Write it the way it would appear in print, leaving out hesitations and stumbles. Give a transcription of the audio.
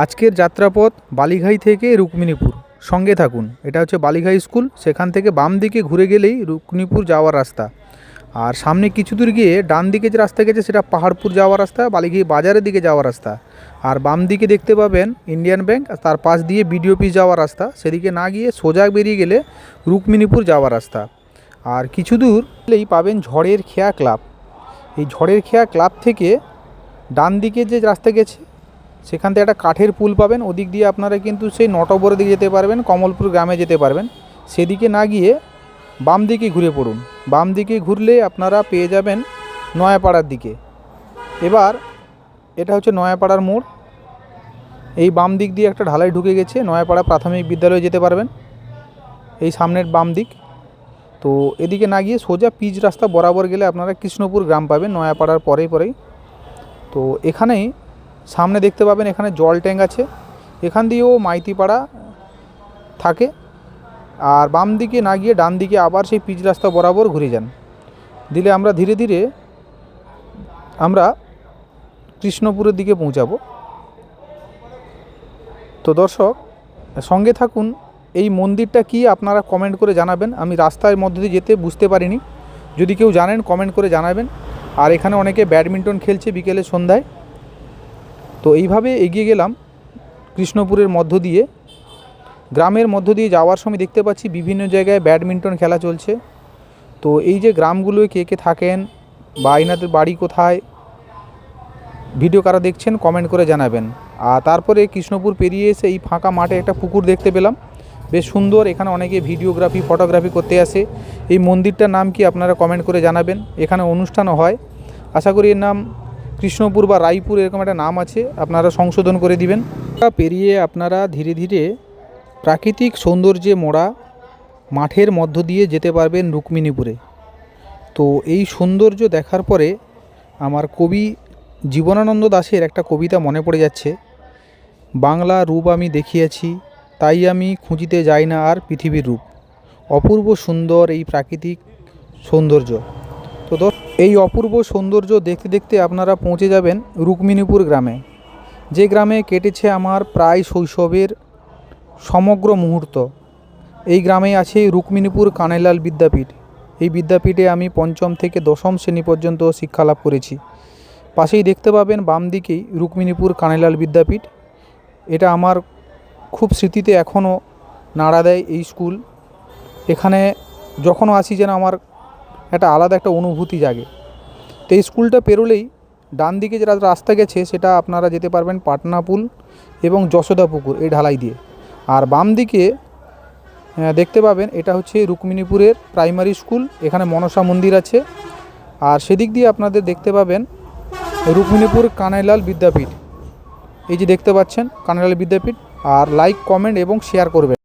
আজকের যাত্রাপথ বালিঘাই থেকে রুক্মিণীপুর। সঙ্গে থাকুন। এটা হচ্ছে বালিঘাই স্কুল। সেখান থেকে বাম দিকে ঘুরে গেলেই রুক্মিণীপুর যাওয়ার রাস্তা। আর সামনে কিছু দূর গিয়ে ডান দিকে যে রাস্তা গেছে সেটা পাহাড়পুর যাওয়ার রাস্তা, বালিঘাই বাজারের দিকে যাওয়ার রাস্তা। আর বাম দিকে দেখতে পাবেন ইন্ডিয়ান ব্যাংক, তার পাশ দিয়ে বিডিও অফিস যাওয়ার রাস্তা। সেদিকে না গিয়ে সোজা বেরিয়ে গেলে রুক্মিণীপুর যাওয়ার রাস্তা। আর কিছু দূর গেলেই পাবেন ঝড়ের খেয়া ক্লাব। এই ঝড়ের খেয়া ক্লাব থেকে ডান দিকে যে রাস্তা গেছে সেখান থেকে একটা কাঠের পুল পাবেন। ওদিক দিয়ে আপনারা কিন্তু সেই নটবরের দিকে যেতে পারবেন, কমলপুর গ্রামে যেতে পারবেন। সেদিকে না গিয়ে বাম দিকে ঘুরে পড়ুন। বাম দিকে ঘুরলে আপনারা পেয়ে যাবেন নয়াপাড়ার দিকে। এবার এটা হচ্ছে নয়াপাড়ার মোড়। এই বাম দিক দিয়ে একটা ঢালাই ঢুকে গেছে, নয়াপাড়া প্রাথমিক বিদ্যালয়ে যেতে পারবেন এই সামনের বাম দিক। তো এদিকে না গিয়ে সোজা পিচ রাস্তা বরাবর গেলে আপনারা কৃষ্ণপুর গ্রাম পাবেন, নয়াপাড়ার পরেই। তো এখানেই সামনে দেখতে পাবেন এখানে জল ট্যাঙ্ক আছে, এখান দিয়েও মাইতিপাড়া থাকে। আর বাম দিকে না গিয়ে ডান দিকে আবার সেই পিচ রাস্তা বরাবর ঘুরে যান, দিলে আমরা ধীরে ধীরে আমরা কৃষ্ণপুরের দিকে পৌঁছাবো। তো দর্শক সঙ্গে থাকুন। এই মন্দিরটা কি আপনারা কমেন্ট করে জানাবেন। আমি রাস্তার মধ্যে দিয়ে যেতে বুঝতে পারিনি, যদি কেউ জানেন কমেন্ট করে জানাবেন। আর এখানে অনেকে ব্যাডমিন্টন খেলছে বিকেলে সন্ধ্যায়। তো এইভাবে এগিয়ে গেলাম কৃষ্ণপুরের মধ্য দিয়ে। গ্রামের মধ্য দিয়ে যাওয়ার সময় দেখতে পাচ্ছি বিভিন্ন জায়গায় ব্যাডমিন্টন খেলা চলছে। তো এই যে গ্রামগুলোয় কে কে থাকেন বা এনাদের বাড়ি কোথায়, ভিডিও কারা দেখছেন কমেন্ট করে জানাবেন। আর তারপরে কৃষ্ণপুর পেরিয়ে এসে এই ফাঁকা মাঠে একটা পুকুর দেখতে পেলাম, বেশ সুন্দর। এখানে অনেকে ভিডিওগ্রাফি ফটোগ্রাফি করতে আসে। এই মন্দিরটার নাম কি আপনারা কমেন্ট করে জানাবেন। এখানে অনুষ্ঠানও হয়, আশা করি এর নাম কৃষ্ণপুর বা রায়পুর এরকম একটা নাম আছে, আপনারা সংশোধন করে দিবেন। পেরিয়ে আপনারা ধীরে ধীরে প্রাকৃতিক সৌন্দর্যে মোড়া মাঠের মধ্য দিয়ে যেতে পারবেন রুক্মিণীপুরে। তো এই সৌন্দর্য দেখার পরে আমার কবি জীবনানন্দ দাশের একটা কবিতা মনে পড়ে যাচ্ছে। বাংলা রূপ আমি দেখিয়াছি, তাই আমি খুঁজিতে যাই না আর পৃথিবীর রূপ। অপূর্ব সুন্দর এই প্রাকৃতিক সৌন্দর্য। তো এই অপূর্ব সৌন্দর্য দেখতে দেখতে আপনারা পৌঁছে যাবেন রুক্মিণীপুর গ্রামে, যে গ্রামে কেটেছে আমার প্রায় শৈশবের সমগ্র মুহূর্ত। এই গ্রামে আছে রুক্মিণীপুর কানাইলাল বিদ্যাপীঠ। এই বিদ্যাপীঠে আমি পঞ্চম থেকে দশম শ্রেণী পর্যন্ত শিক্ষালাভ করেছি। পাশেই দেখতে পাবেন বাম দিকেই রুক্মিণীপুর কানাইলাল বিদ্যাপীঠ। এটা আমার খুব স্মৃতিতে এখনও নাড়া দেয় এই স্কুল। এখানে যখনও আসি যেন আমার একটা আলাদা একটা অনুভূতি জাগে। তো এই স্কুলটা পেরোলেই ডান দিকে যে রাস্তা গেছে সেটা আপনারা যেতে পারবেন পাটনাপুল এবং যশোদা পুকুর এই ঢালাই দিয়ে। আর বাম দিকে দেখতে পাবেন এটা হচ্ছে রুক্মিণীপুরের প্রাইমারি স্কুল, এখানে মনসা মন্দির আছে। আর সেদিক দিয়ে আপনাদের দেখতে পাবেন রুক্মিণীপুর কানাইলাল বিদ্যাপীঠ। এই যে দেখতে পাচ্ছেন কানাইলাল বিদ্যাপীঠ। আর লাইক কমেন্ট এবং শেয়ার করবেন।